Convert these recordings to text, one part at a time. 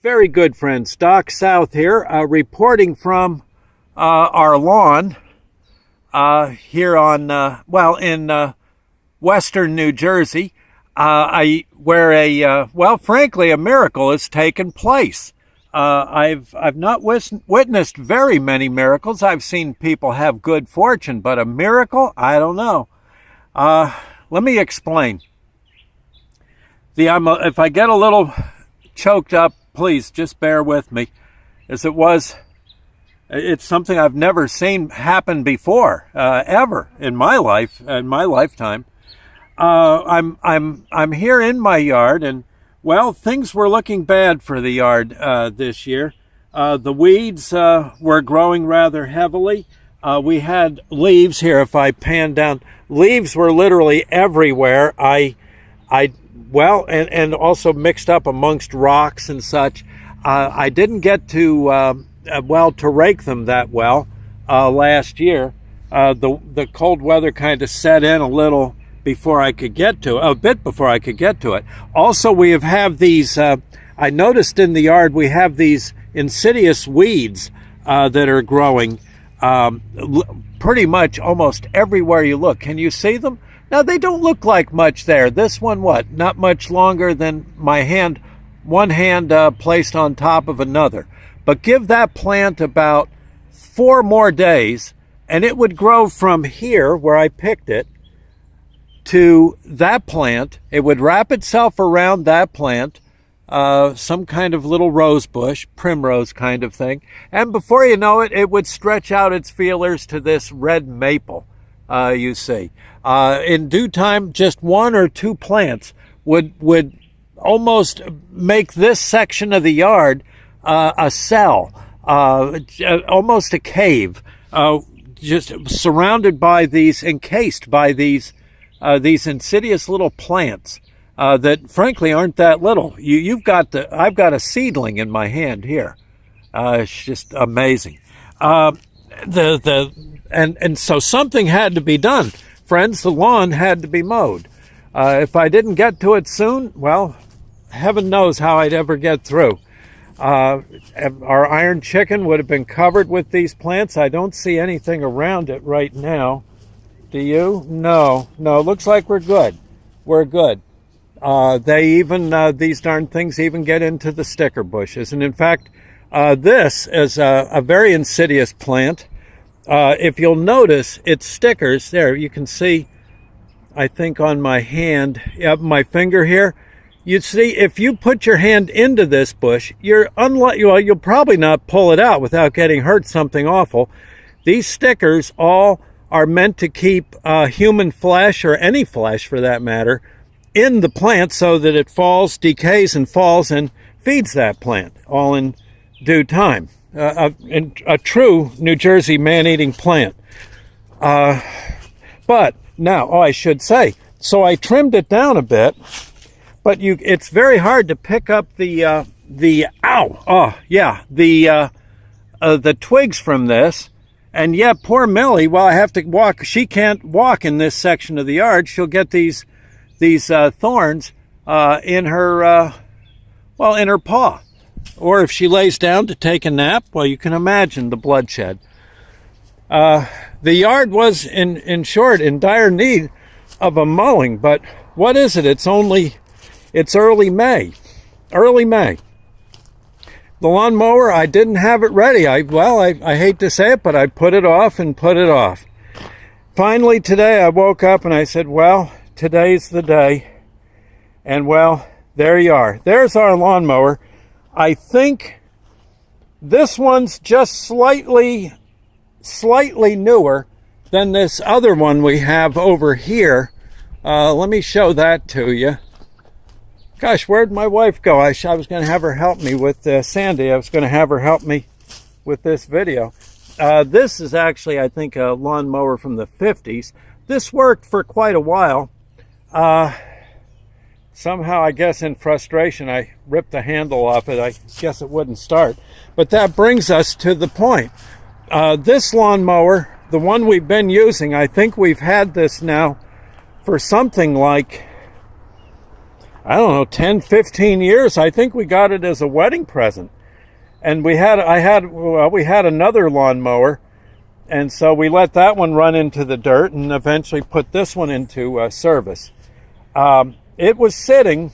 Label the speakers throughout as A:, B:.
A: Very good, friends. Doc South here, reporting from our lawn here on, in western New Jersey, where frankly, a miracle has taken place. I've not witnessed very many miracles. I've seen people have good fortune, but a miracle? I don't know. Let me explain. If I get a little choked up, please just bear with me, as it's something I've never seen happen before, ever in my life, in my lifetime. I'm here in my yard, and well, things were looking bad for the yard this year. The weeds were growing rather heavily. We had leaves here. If I pan down, leaves were literally everywhere. And also mixed up amongst rocks and such. I didn't get to rake them that well last year. The cold weather kind of set in a little before I could get to it. Also, we have these, I noticed in the yard, we have these insidious weeds that are growing pretty much almost everywhere you look. Can you see them? Now, they don't look like much there. This one, not much longer than my hand, one hand placed on top of another. But give that plant about 4 more days, and it would grow from here, where I picked it, to that plant. It would wrap itself around that plant, some kind of little rose bush, primrose kind of thing. And before you know it, it would stretch out its feelers to this red maple, you see. In due time, just 1 or 2 plants would almost make this section of the yard a cell, almost a cave, just surrounded by encased by these insidious little plants that, frankly, aren't that little. I've got a seedling in my hand here. It's just amazing. And so something had to be done. Friends, the lawn had to be mowed. If I didn't get to it soon, well, heaven knows how I'd ever get through. Our iron chicken would have been covered with these plants. I don't see anything around it right now. Do you? No, looks like we're good. We're good. These darn things even get into the sticker bushes. And in fact, this is a very insidious plant. If you'll notice, its stickers, there, you can see, I think on my hand, my finger here, you see, if you put your hand into this bush, you'll probably not pull it out without getting hurt something awful. These stickers all are meant to keep human flesh, or any flesh for that matter, in the plant so that it decays and falls and feeds that plant, all in due time. A true New Jersey man-eating plant. But now, I should say, so I trimmed it down a bit, but it's very hard to pick up the twigs from this. And yeah, poor Melly, I have to walk. She can't walk in this section of the yard. She'll get these thorns in her paw. Or if she lays down to take a nap, well, you can imagine the bloodshed. The yard was, in short, in dire need of a mowing. But what is it? It's early May. Early May. The lawnmower, I didn't have it ready. I hate to say it, but I put it off and put it off. Finally, today I woke up and I said, well, today's the day. And well, there you are. There's our lawnmower. I think this one's just slightly newer than this other one we have over here. Let me show that to you. Gosh, where'd my wife go? I was going to have her help me with Sandy. I was going to have her help me with this video. This is actually, I think, a lawnmower from the 50s. This worked for quite a while. Somehow, I guess in frustration, I ripped the handle off it. I guess it wouldn't start. But that brings us to the point. This lawnmower, the one we've been using, I think we've had this now for something like, I don't know, 10, 15 years. I think we got it as a wedding present. And we had another lawnmower, and so we let that one run into the dirt and eventually put this one into service. It was sitting,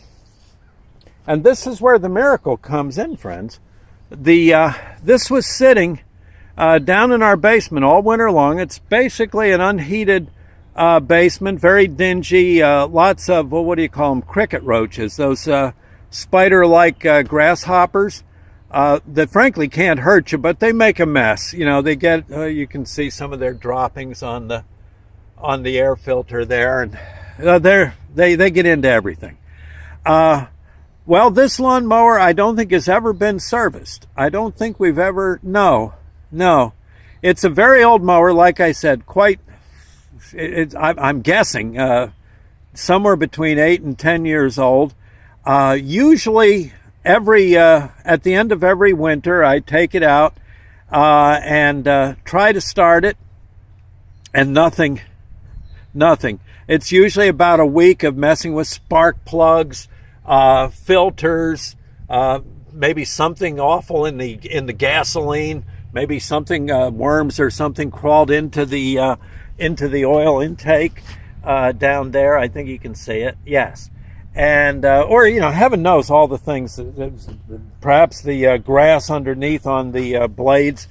A: and this is where the miracle comes in, friends. This was sitting down in our basement all winter long. It's basically an unheated basement, very dingy, lots of, well, what do you call them, cricket roaches, those spider-like grasshoppers that frankly can't hurt you, but they make a mess. You know, they get, you can see some of their droppings on the air filter there, and they get into everything. Well, this lawnmower I don't think has ever been serviced. I don't think we've ever, no. It's a very old mower, like I said, I'm guessing somewhere between 8 and 10 years old. Usually at the end of every winter, I take it out and try to start it, and nothing. It's usually about a week of messing with spark plugs, filters, maybe something awful in the gasoline, maybe something, worms or something crawled into the oil intake down there. I think you can see it. Yes. And or, you know, heaven knows all the things. Perhaps the grass underneath on the blades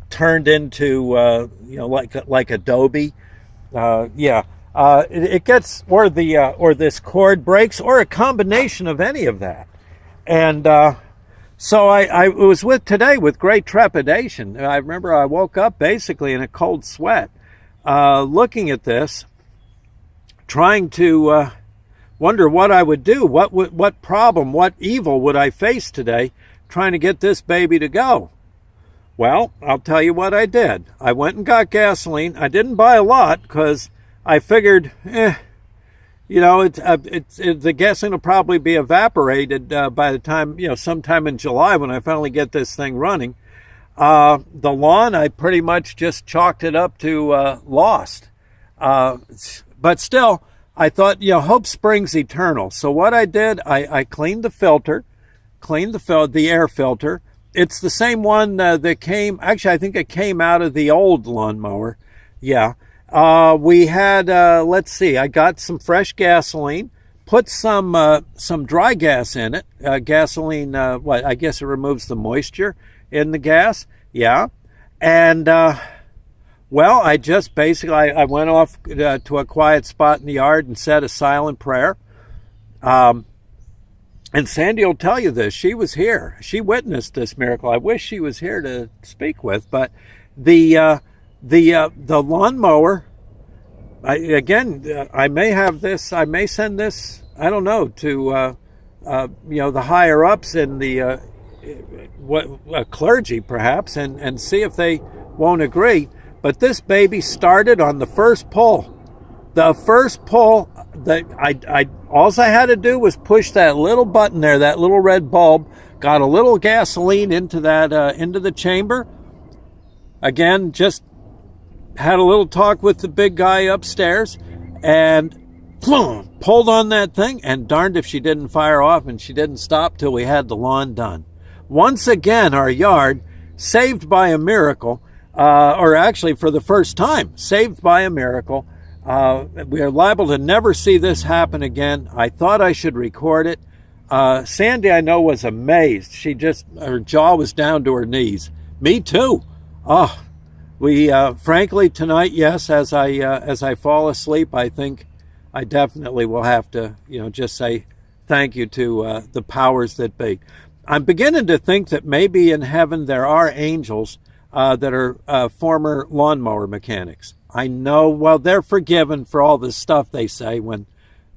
A: turned into like adobe. It gets, or this cord breaks, or a combination of any of that. And so I was today with great trepidation. I remember I woke up basically in a cold sweat, looking at this, trying to wonder what I would do, what problem, what evil would I face today, trying to get this baby to go. Well, I'll tell you what I did. I went and got gasoline. I didn't buy a lot because I figured, the gasoline will probably be evaporated by the time, sometime in July when I finally get this thing running. The lawn, I pretty much just chalked it up to lost. But still, I thought, hope springs eternal. So what I did, I cleaned the filter, the air filter. It's the same one that came, actually, I think it came out of the old lawnmower. Yeah. We had, let's see, I got some fresh gasoline, put some dry gas in it. Gasoline, I guess it removes the moisture in the gas. Yeah. And, I just basically, I went off to a quiet spot in the yard and said a silent prayer. And Sandy will tell you this. She was here. She witnessed this miracle. I wish she was here to speak with, but the lawnmower, I may have this, I may send this, I don't know, to, the higher ups in the clergy perhaps, and see if they won't agree. But this baby started on the first pull. The first pull, all I had to do was push that little button there, that little red bulb, got a little gasoline into that, into the chamber. Again, just had a little talk with the big guy upstairs, and pulled on that thing, and darned if she didn't fire off, and she didn't stop till we had the lawn done. Once again, our yard, saved by a miracle, or actually for the first time, saved by a miracle. We are liable to never see this happen again. I thought I should record it. Sandy, I know, was amazed. Her jaw was down to her knees. Me too. Oh, we, frankly, tonight, yes, as I fall asleep, I think I definitely will have to, just say thank you to the powers that be. I'm beginning to think that maybe in heaven there are angels that are former lawnmower mechanics. I know, well, they're forgiven for all this stuff they say when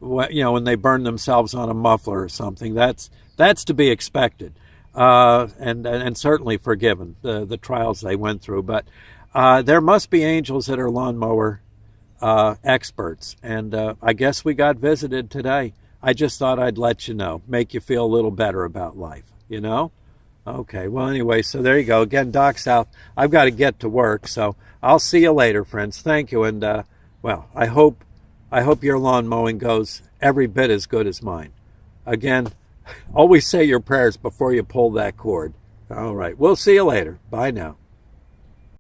A: they burn themselves on a muffler or something. That's to be expected, and certainly forgiven, the trials they went through. But there must be angels that are lawnmower experts, and I guess we got visited today. I just thought I'd let you know, make you feel a little better about life, Okay, well, anyway, so there you go. Again, Doc South, I've got to get to work, so I'll see you later, friends. Thank you, and, I hope your lawn mowing goes every bit as good as mine. Again, always say your prayers before you pull that cord. All right. We'll see you later. Bye now.